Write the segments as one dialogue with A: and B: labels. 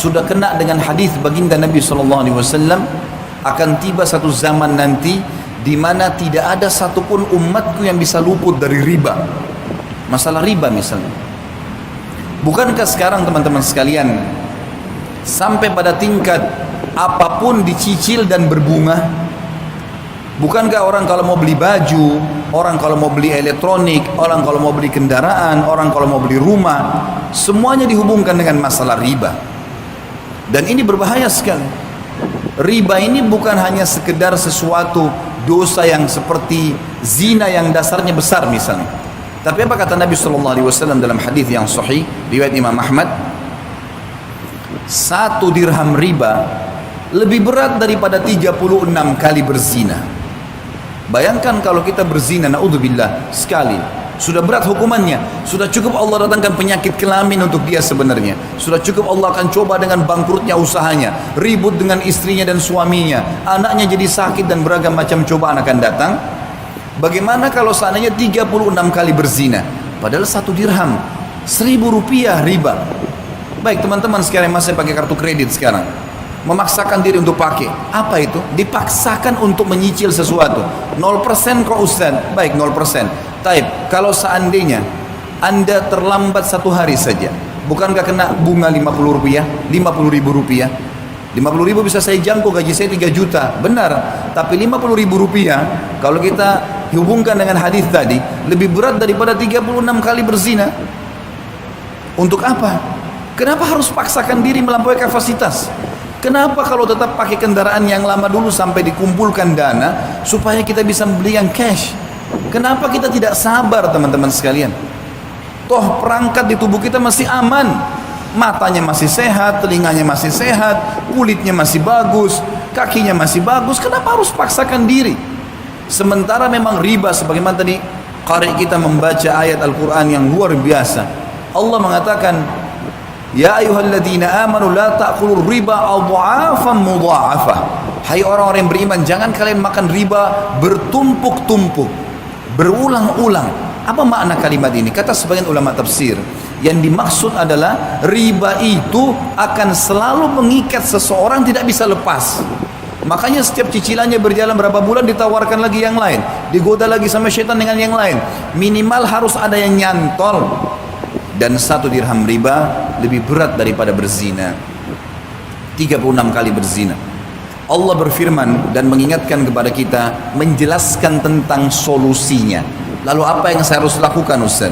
A: sudah kena dengan hadis baginda Nabi SAW, akan tiba satu zaman nanti di mana tidak ada satupun umatku yang bisa luput dari riba. Masalah riba misalnya. Bukankah sekarang teman-teman sekalian sampai pada tingkat apapun dicicil dan berbunga? Bukankah orang kalau mau beli baju, orang kalau mau beli elektronik, orang kalau mau beli kendaraan, orang kalau mau beli rumah, semuanya dihubungkan dengan masalah riba. Dan ini berbahaya sekali. Riba ini bukan hanya sekedar sesuatu dosa yang seperti zina yang dasarnya besar misalnya. Tapi apa kata Nabi SAW dalam hadis yang sahih riwayat Imam Ahmad? 1 dirham riba lebih berat daripada 36 kali berzina. Bayangkan kalau kita berzina, naudzubillah, sekali, sudah berat hukumannya. Sudah cukup Allah datangkan penyakit kelamin untuk dia sebenarnya. Sudah cukup Allah akan coba dengan bangkrutnya usahanya, ribut dengan istrinya dan suaminya, anaknya jadi sakit dan beragam macam cobaan akan datang. Bagaimana kalau seandainya 36 kali berzina? Padahal 1 dirham, 1.000 rupiah riba. Baik teman-teman sekalian masih pakai kartu kredit sekarang, memaksakan diri untuk pakai. Apa itu? Dipaksakan untuk menyicil sesuatu. 0% kok Ustaz? Baik 0%. Taib, kalau seandainya Anda terlambat 1 hari saja, bukankah kena bunga 50 rupiah? 50 ribu rupiah? 50 ribu bisa saya jangkau, gaji saya 3 juta. Benar. Tapi 50 ribu rupiah, kalau kita hubungkan dengan hadis tadi, lebih berat daripada 36 kali berzina. Untuk apa? Kenapa harus paksakan diri melampaui kapasitas? Kenapa kalau tetap pakai kendaraan yang lama dulu sampai dikumpulkan dana supaya kita bisa membeli yang cash? Kenapa kita tidak sabar teman-teman sekalian? Toh perangkat di tubuh kita masih aman, matanya masih sehat, telinganya masih sehat, kulitnya masih bagus, kakinya masih bagus. Kenapa harus paksakan diri? Sementara memang riba, sebagaimana tadi qari kita membaca ayat Al-Quran yang luar biasa. Allah mengatakan, ya ayyuhalladzina amanu la ta'kulur riba adha'afan mudha'afah. Hai orang-orang yang beriman, jangan kalian makan riba bertumpuk-tumpuk, berulang-ulang. Apa makna kalimat ini? Kata sebagian ulama tafsir, yang dimaksud adalah riba itu akan selalu mengikat seseorang, tidak bisa lepas. Makanya setiap cicilannya berjalan berapa bulan ditawarkan lagi yang lain, digoda lagi sama syaitan dengan yang lain. Minimal harus ada yang nyantol. Dan 1 dirham riba lebih berat daripada berzina. 36 kali berzina. Allah berfirman dan mengingatkan kepada kita, menjelaskan tentang solusinya. Lalu apa yang saya harus lakukan Ustaz?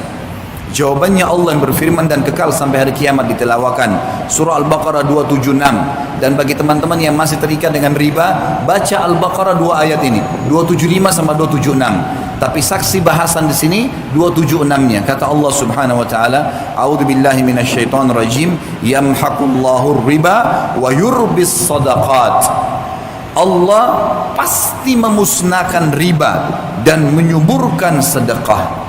A: Jawabannya Allah yang berfirman dan kekal sampai hari kiamat ditelawakan. Surah Al-Baqarah 276. Dan bagi teman-teman yang masih terikat dengan riba, baca Al-Baqarah 2 ayat ini, 275 sama 276. Tapi saksi bahasan di sini 276-nya. Kata Allah Subhanahu wa taala, "A'udzubillahi minasyaitonir rajim, yamhaqullahu riba wa yurbis shadaqat." Allah pasti memusnahkan riba dan menyuburkan sedekah.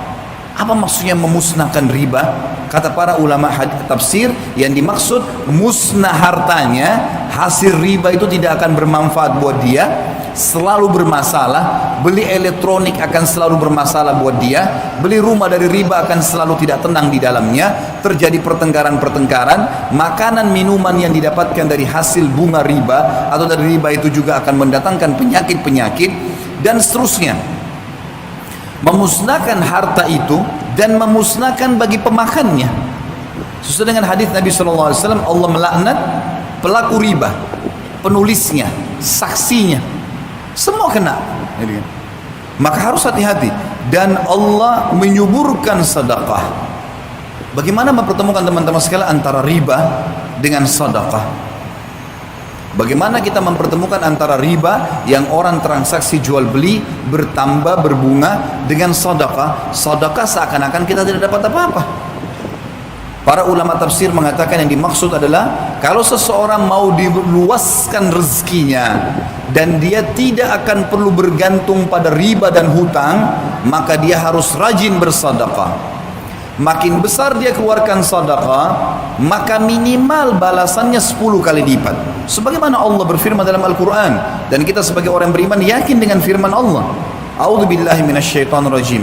A: Apa maksudnya memusnahkan riba? Kata para ulama tafsir, yang dimaksud musnah hartanya, hasil riba itu tidak akan bermanfaat buat dia, selalu bermasalah. Beli elektronik akan selalu bermasalah buat dia, beli rumah dari riba akan selalu tidak tenang di dalamnya, terjadi pertengkaran-pertengkaran. Makanan minuman yang didapatkan dari hasil bunga riba atau dari riba itu juga akan mendatangkan penyakit-penyakit dan seterusnya. Memusnahkan harta itu dan memusnahkan bagi pemakannya. Sesuai dengan hadis Nabi SAW, Allah melaknat pelaku riba, penulisnya, saksinya, semua kena. Maka harus hati-hati. Dan Allah menyuburkan sedekah. Bagaimana mempertemukan teman-teman sekalian antara riba dengan sedekah? Bagaimana kita mempertemukan antara riba yang orang transaksi jual beli bertambah berbunga dengan sedekah? Sedekah seakan-akan kita tidak dapat apa-apa. Para ulama tafsir mengatakan yang dimaksud adalah kalau seseorang mau diluaskan rezekinya dan dia tidak akan perlu bergantung pada riba dan hutang, maka dia harus rajin bersedekah. Makin besar dia keluarkan sedekah, maka minimal balasannya 10 kali lipat. Sebagaimana Allah berfirman dalam Al-Quran, dan kita sebagai orang beriman yakin dengan firman Allah. A'udzubillahi minasyaitonirrajim.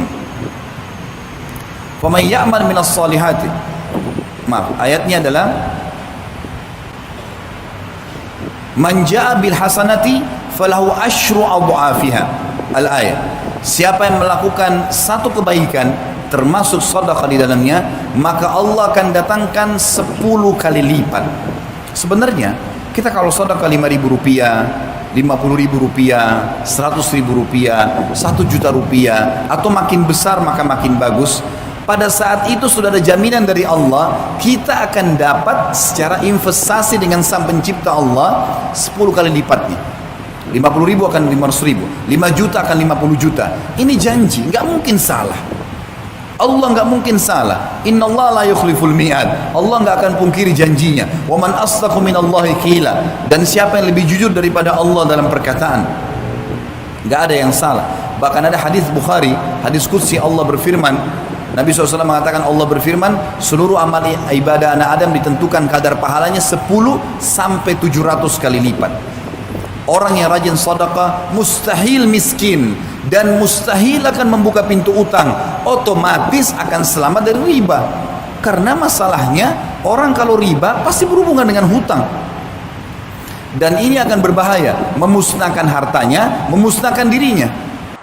A: Faman ya'mal minas salihati. Maaf, ayatnya adalah Man jaa bil hasanati falahu asyru adhafiha. Al-ayat. Siapa yang melakukan satu kebaikan termasuk sedekah di dalamnya, maka Allah akan datangkan 10 kali lipat. Sebenarnya kita kalau sedekah 5.000 rupiah, 50.000 rupiah, 100.000 rupiah, 1 juta rupiah, atau makin besar maka makin bagus. Pada saat itu sudah ada jaminan dari Allah, kita akan dapat secara investasi dengan Sang Pencipta Allah 10 kali lipatnya. 50.000 akan 500.000, 5 juta akan 50 juta. Ini janji, nggak mungkin salah. Allah nggak mungkin salah. Inna Allah la yukhliful mi'ad. Allah nggak akan pungkiri janjinya. Wa man asdaqu minallahi qila. Dan siapa yang lebih jujur daripada Allah dalam perkataan? Nggak ada yang salah. Bahkan ada hadis Bukhari, hadis qudsi, Allah berfirman, Nabi SAW mengatakan, Allah berfirman, seluruh amal ibadah anak Adam ditentukan kadar pahalanya 10 sampai 700 kali lipat. Orang yang rajin sedekah mustahil miskin dan mustahil akan membuka pintu utang, otomatis akan selamat dari riba. Karena masalahnya orang kalau riba pasti berhubungan dengan hutang. Dan ini akan berbahaya, memusnahkan hartanya, memusnahkan dirinya.